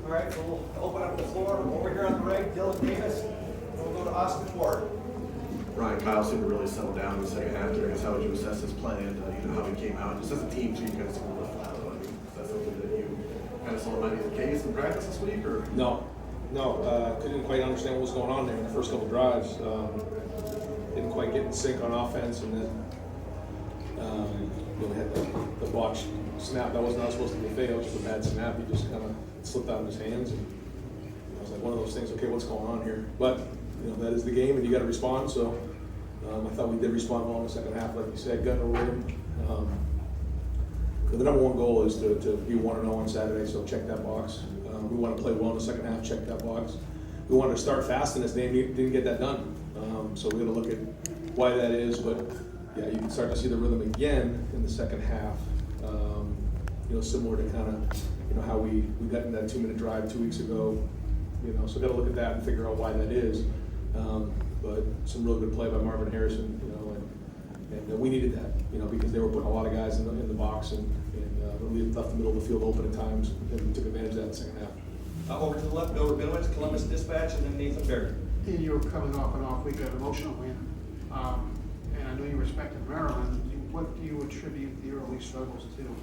All right, so we'll open up the floor. Over here on the right, Dylan Davis. We'll go to Austin Ward. Ryan, Kyle seemed to really settle down in the second half there. I guess how would you assess his play and how he came out? Just as a team, so you kind of seem to lift that. I mean, is that something that you kind of saw might be the case in practice this week, or? No, couldn't quite understand what was going on there in the first couple drives. Didn't quite get in sync on offense, and then we had the botched snap that was not supposed to be a fail, just a bad snap. He just kind of slipped out of his hands, and I was like, one of those things. Okay, what's going on here? But that is the game, and you got to respond. So I thought we did respond well in the second half, like you said, got in a rhythm. The number one goal is to be 1-0 on Saturday, so check that box. We want to play well in the second half, check that box. We wanted to start fast in this game, didn't get that done. So we're going to look at why that is, but yeah, you can start to see the rhythm again in the second half. Similar to kind of how we got in that 2-minute drive 2 weeks ago. So got to look at that and figure out why that is. But some really good play by Marvin Harrison, and we needed that, because they were putting a lot of guys in the box and we left the middle of the field open at times, and we took advantage of that in the second half. Over to the left, Bill Rabinowitz, Columbus Dispatch, and then Nathan Baird. You were coming off an off week of emotional win, and I know you respected Maryland. What do you attribute the early struggles to?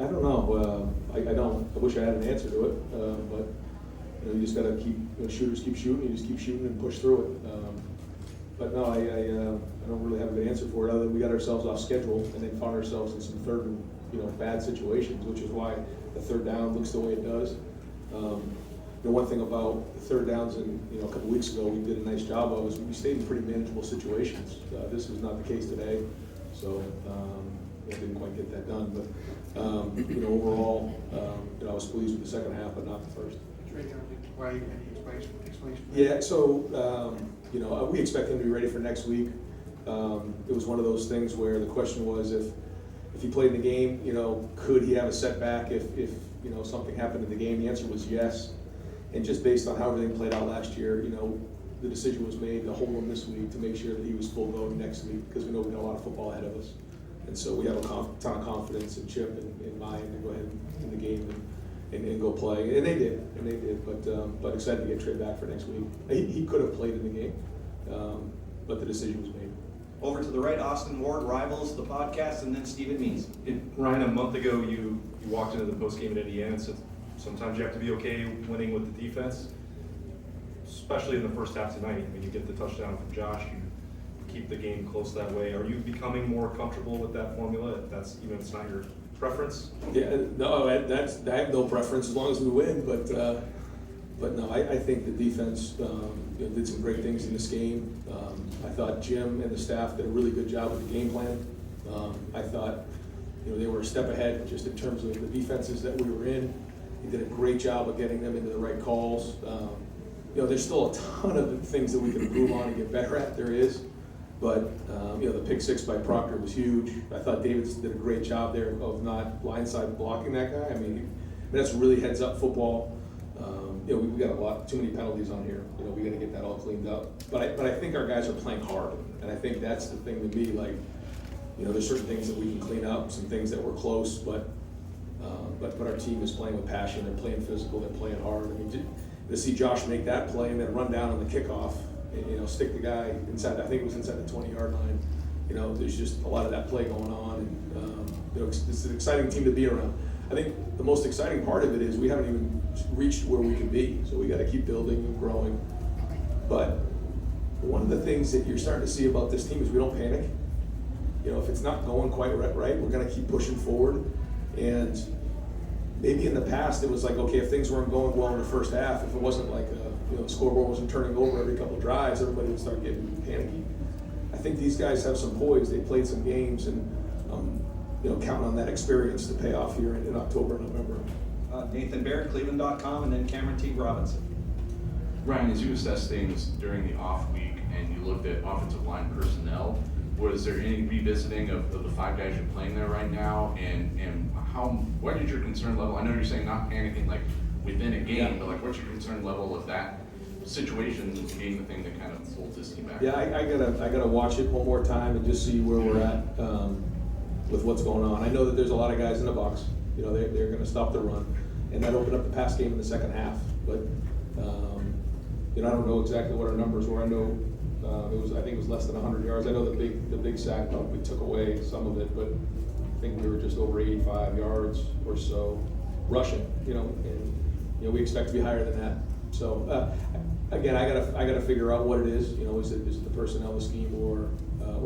I don't know. I don't. I wish I had an answer to it, but you just got to keep shooters keep shooting. You just keep shooting and push through it. But no, I don't really have a good answer for it. Other than we got ourselves off schedule and then found ourselves in some third and bad situations, which is why the third down looks the way it does. The one thing about the third downs, and a couple weeks ago we did a nice job of, is we stayed in pretty manageable situations. This was not the case today, so I didn't quite get that done. But overall, I was pleased with the second half, but not the first. Why any explanation? Yeah, so we expect him to be ready for next week. It was one of those things where the question was if he played in the game, could he have a setback if something happened in the game? The answer was yes. And just based on how everything played out last year, the decision was made to hold him this week to make sure that he was full go next week, because we know we got a lot of football ahead of us. And so we have a ton of confidence in Chip and in mind to go ahead in the game and go play. And they did. But excited to get Trey back for next week. He could have played in the game, but the decision was made. Over to the right, Austin Ward, Rivals, the podcast, and then Stephen Means. Ryan, a month ago you walked into the postgame in Indiana and said sometimes you have to be okay winning with the defense, especially in the first half tonight. I mean, you get the touchdown from Josh, you keep the game close that way. Are you becoming more comfortable with that formula? If that's it's not your preference? Yeah, no, I have no preference as long as we win. But no, I think the defense did some great things in this game. I thought Jim and the staff did a really good job with the game plan. I thought they were a step ahead just in terms of the defenses that we were in. He did a great job of getting them into the right calls. There's still a ton of things that we can improve on and get better at. There is. But, the pick six by Proctor was huge. I thought Davis did a great job there of not blindside blocking that guy. I mean, that's really heads up football. We got too many penalties on here. We got to get that all cleaned up. But I think our guys are playing hard. And I think that's the thing to me, there's certain things that we can clean up, some things that were close, but our team is playing with passion. They're playing physical, they're playing hard. I mean, to see Josh make that play and then run down on the kickoff, and stick the guy inside, I think it was inside the 20-yard line. There's just a lot of that play going on, and it's an exciting team to be around. I think the most exciting part of it is we haven't even reached where we can be, so we got to keep building and growing. But one of the things that you're starting to see about this team is we don't panic. If it's not going quite right, we're going to keep pushing forward. And maybe in the past it was like, okay, if things weren't going well in the first half, if it wasn't like the scoreboard wasn't turning over every couple of drives, everybody would start getting panicky. I think these guys have some poise. They played some games, and counting on that experience to pay off here in October and November. Nathan Baird, Cleveland.com, and then Cameron T. Robinson. Ryan, as you assess things during the off week and you looked at offensive line personnel, was there any revisiting of the five guys you're playing there right now, and what is your concern level? I know you're saying not panicking within a game, but what's your concern level of that situation being the thing that kind of holds this team back? Yeah, I gotta watch it one more time and just see where we're at with what's going on. I know that there's a lot of guys in the box. They're going to stop the run. and that opened up the pass game in the second half. But, you know, I don't know exactly what our numbers were. I know I think it was less than 100 yards. I know the big sack we took away some of it, but I think we were just over 85 yards or so rushing, you know, and, you know, we expect to be higher than that. So, again, I gotta figure out what it is. You know, is it the personnel, the scheme, or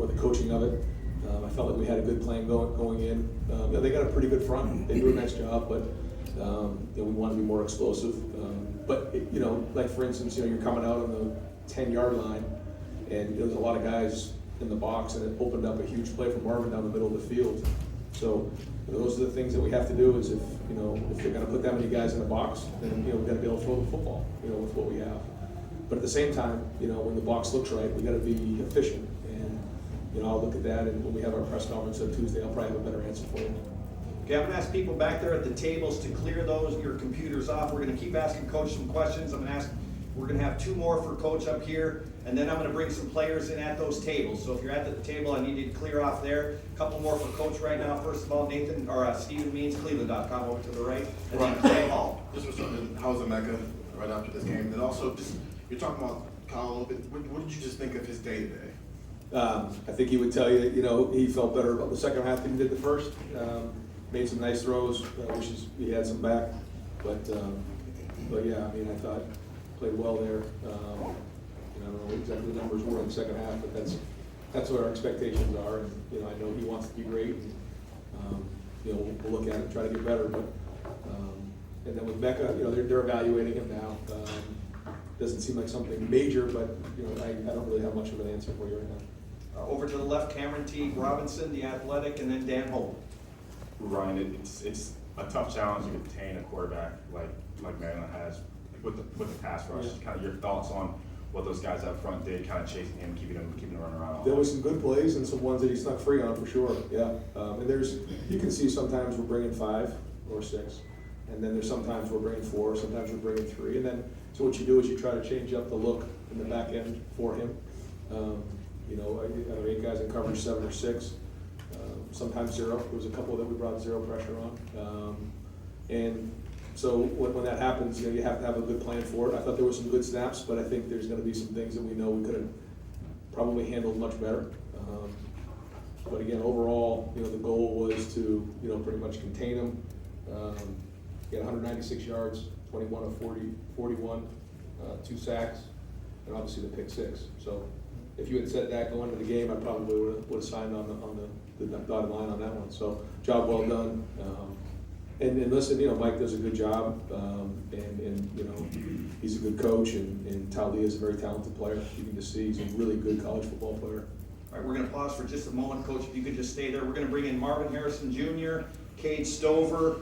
the coaching of it? I felt like we had a good plan going in. You know, they got a pretty good front. They do a nice job, but you know, we want to be more explosive. But you know, like for instance, you know, you're coming out on the 10-yard line, and there's a lot of guys in the box, and it opened up a huge play for Marvin down the middle of the field. So those are the things that we have to do. Is if they're going to put that many guys in the box, then you know, we got to be able to throw the football, you know, with what we have. But at the same time, you know, when the box looks right, we got to be efficient. And you know, I'll look at that, and when we have our press conference on Tuesday, I'll probably have a better answer for you. Okay, I'm gonna ask people back there at the tables to clear your computers off. We're gonna keep asking Coach some questions. We're gonna have 2 more for Coach up here, and then I'm gonna bring some players in at those tables. So if you're at the table, I need you to clear off there. A couple more for Coach right now. First of all, Stephen Means, Cleveland.com over to the right, and then Clay Hall. Just was something, how was the Mecca right after this game? And also, just, you're talking about Kyle a little bit. What did you just think of his day-to-day? I think he would tell you, you know, he felt better about the second half than he did the first. Made some nice throws, wishes he had some back. But yeah, I mean, I thought played well there. You know, I don't know exactly the numbers were in the second half, but that's what our expectations are. And, you know, I know he wants to be great. And, you know, we'll look at it and try to get better. But and then with Becca, you know, they're evaluating him now. Doesn't seem like something major, but you know, I don't really have much of an answer for you right now. Over to the left, Cameron T. Robinson, the athletic, and then Dan Holt. Ryan, it's a tough challenge to contain a quarterback like Maryland has with the pass rush. Yeah. Kind of your thoughts on what those guys up front did, kind of chasing him, keeping him running around. There was some good plays and some ones that he snuck free on for sure. Yeah, and you can see sometimes we're bringing 5 or 6, and then there's sometimes we're bringing 4, sometimes we're bringing 3, and then so what you do is you try to change up the look in the back end for him. You know, either 8 guys in coverage, 7 or 6. Sometimes 0. There was a couple that we brought 0 pressure on. And so when that happens, you know, you have to have a good plan for it. I thought there were some good snaps, but I think there's going to be some things that we know we could have probably handled much better. But again, overall, you know, the goal was to, you know, pretty much contain him. He had 196 yards, 21 of 41, 2 sacks, and obviously the pick 6. So if you had said that going into the game, I probably would have signed on the dotted line on that one. So job well done. And listen, you know, Mike does a good job, and you know, he's a good coach, and Talia is a very talented player. You can just see he's a really good college football player. All right, we're going to pause for just a moment, Coach. If you could just stay there. We're going to bring in Marvin Harrison Jr., Cade Stover.